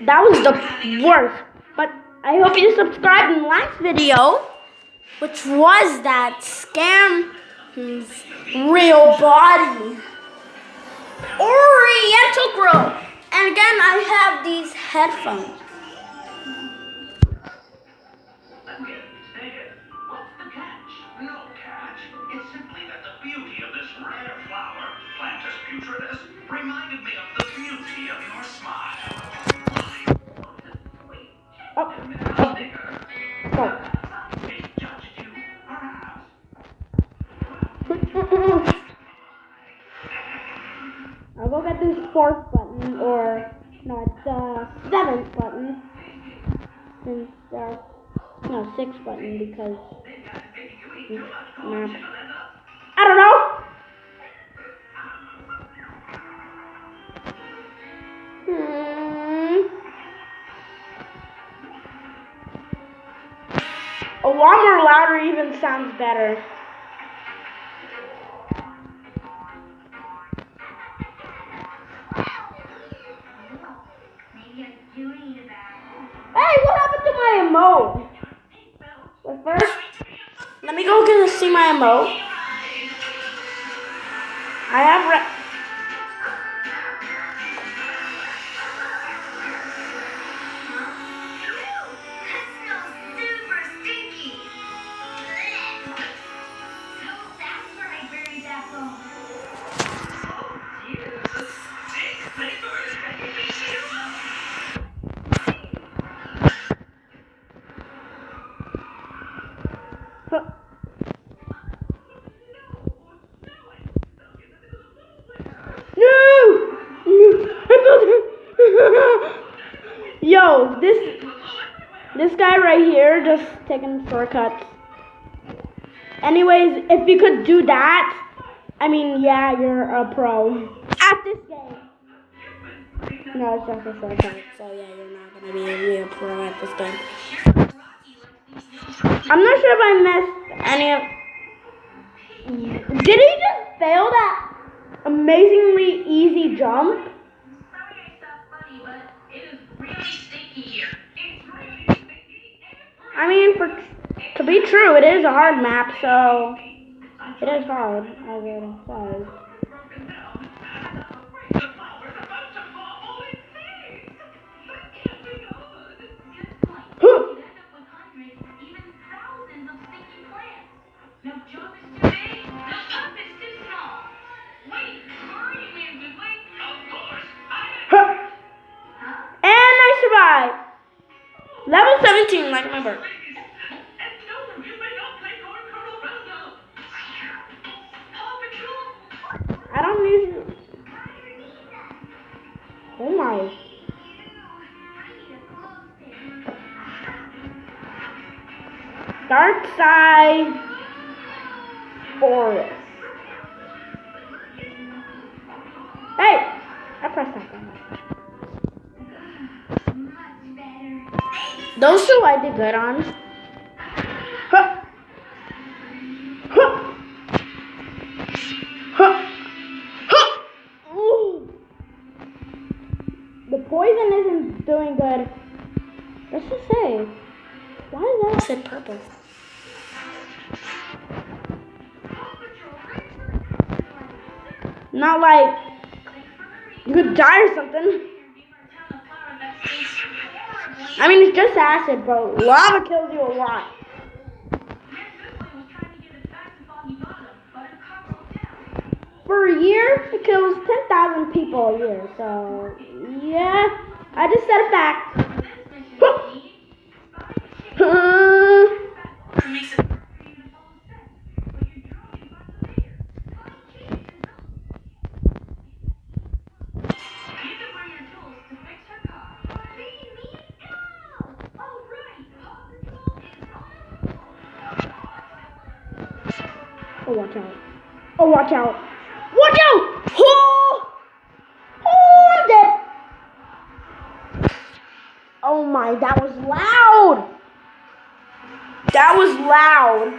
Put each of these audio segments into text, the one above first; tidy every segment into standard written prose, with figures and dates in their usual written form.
That was the worst. But I hope you subscribed in the last video, which was that scam his real body. Oriental Grow. And again, I have these headphones. What's the catch? No catch. It's simply that the beauty of this rare flower, Plantus putridus, reminded me of the beauty of your smile. It judged you, perhaps. I'll go get this 4th button, or no, it's the 7th button. Since there's no 6th button because map. I don't know. A lot more louder even sounds better. Hey, what happened to my emote? But first, let me go get to see my emote. I have Yo, this guy right here just taking shortcuts. Anyways, if you could do that, I mean, yeah, you're a pro at this game. No, it's just a shortcut, so yeah, you're not gonna be a real pro at this game. I'm not sure if I missed any of. Did he just fail that amazingly easy jump? I mean, to be true, it is a hard map, so it is hard, as it says. And I survived. Level 17, like my birth. I don't usually. Oh my. Dark Side Forest. Hey! I pressed that button. Those two I did good on. Huh. Huh. Huh. Huh. Ooh. The poison isn't doing good. Let's just say, why did that say purple? Not like you could die or something. I mean, it's just acid, but lava kills you a lot. For a year, it kills 10,000 people a year. So, yeah, I just said a fact. Oh, watch out. Oh, watch out. Watch out! Oh! Oh, I'm dead. Oh my, that was loud. That was loud.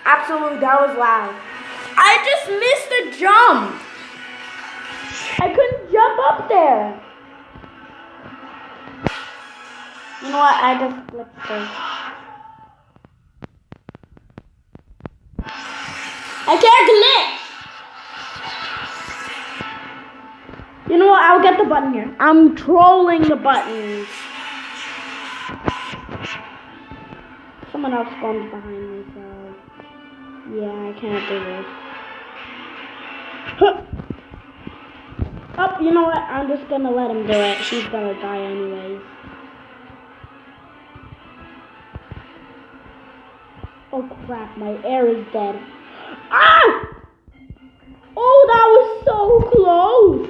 Absolutely, that was loud. I just missed the jump. I couldn't jump up there. You know what? I just flipped this. I can't glitch! You know what? I'll get the button here. I'm trolling the buttons. Someone else comes behind me, so yeah, I can't do this. Oh, you know what? I'm just gonna let him do it. He's gonna die anyways. Oh crap, my air is dead. Ah! Oh, that was so close!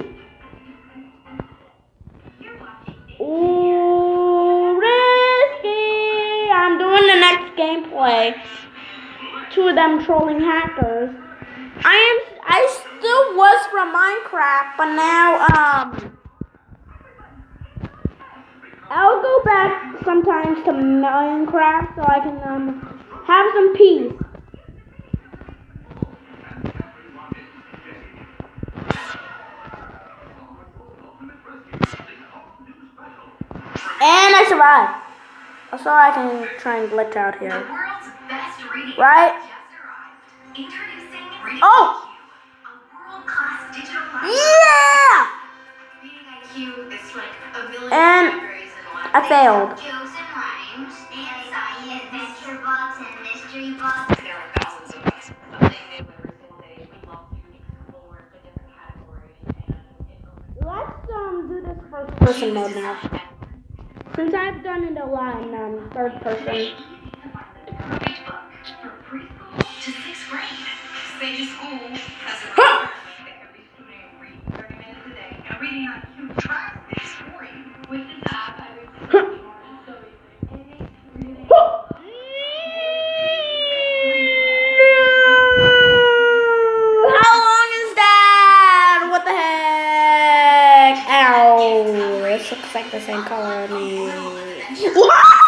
Ooh, risky! I'm doing the next gameplay. Two of them trolling hackers. I still was from Minecraft, but now I'll go back sometimes to Minecraft so I can have some peace. And I survived. So I can try and glitch out here. The world's best reading Right? just arrived. Introducing Reading Oh! IQ, a world-class digital library. Yeah! Reading IQ is like a million And libraries in one. I failed. Jokes and rhymes, and science, adventure books, and mystery books. There are thousands of books. Something new every single day. We love to explore the different categories and Let's do this first person mode now. Since I've done it a lot in third person. Each book from preschool to sixth grade. Sage School has a requirement that every student read 30 minutes a day. And Reading IQ tracks this for you. With this app, I read so easy. How long is that? What the heck? Ow. This looks like the same color as me. What?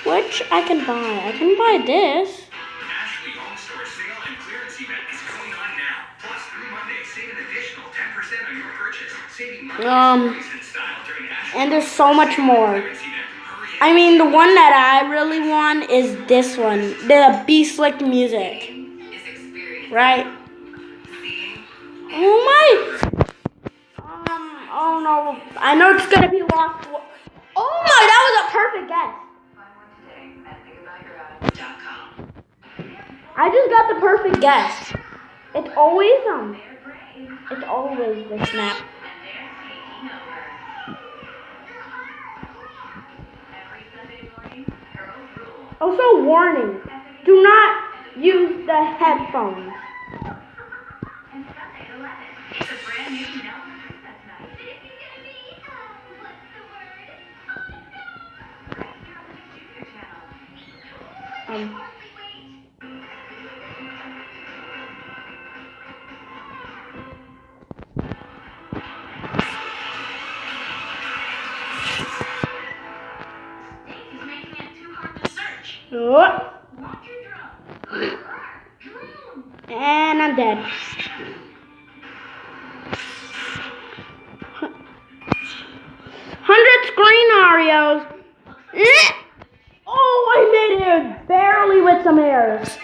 Which I can buy. I can buy this. Ashley Home Store sale and clearance event is going on now. Plus, through Monday, save an additional 10% on your purchase. Saving money in style during Ashley. And there's so much more. Clearance event. Hurry I mean, the one that I really want is this one. The B-Slick music. Is experience. Right? Oh my! Oh no. I know it's gonna be lost. Oh my, that was a perfect guess. Find one today at thinkaboutyoureyes.com. I just got the perfect guess. It's always the snap. And they're taking over. Every Sunday morning, girls rule. Also, warning: do not use the headphones. And Sunday at 11. It's a brand new Nelson Princess night. Um, Junior channel. He's making it too hard to search. Watch your drum. And I'm dead. 100 screen Oreos. Oh, I made it barely with some errors.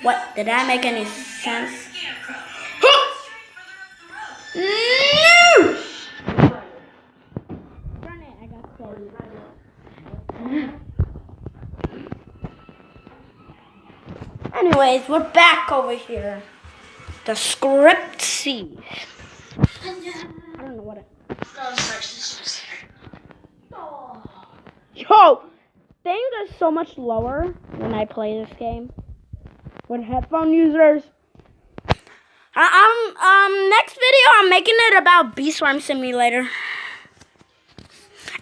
What? Did that make any sense? No! Darn it, I got saved. Anyways, we're back over here. The script C. I don't know what it. Yo, things are so much lower when I play this game with headphone users. Next video I'm making it about Bee Swarm Simulator.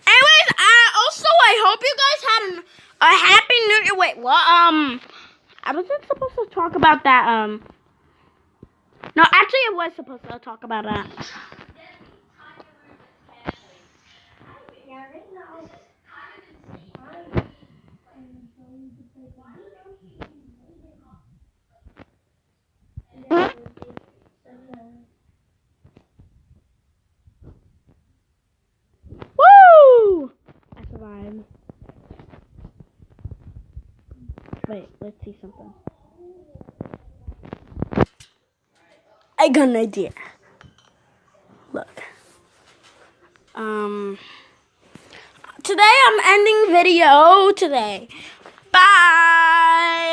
Anyways, also I hope you guys had a happy New Year. Wait, what? I wasn't supposed to talk about that. No, actually, I was supposed to talk about that. subscribe. Wait, let's see something. I got an idea. Look. Today I'm ending video today. Bye.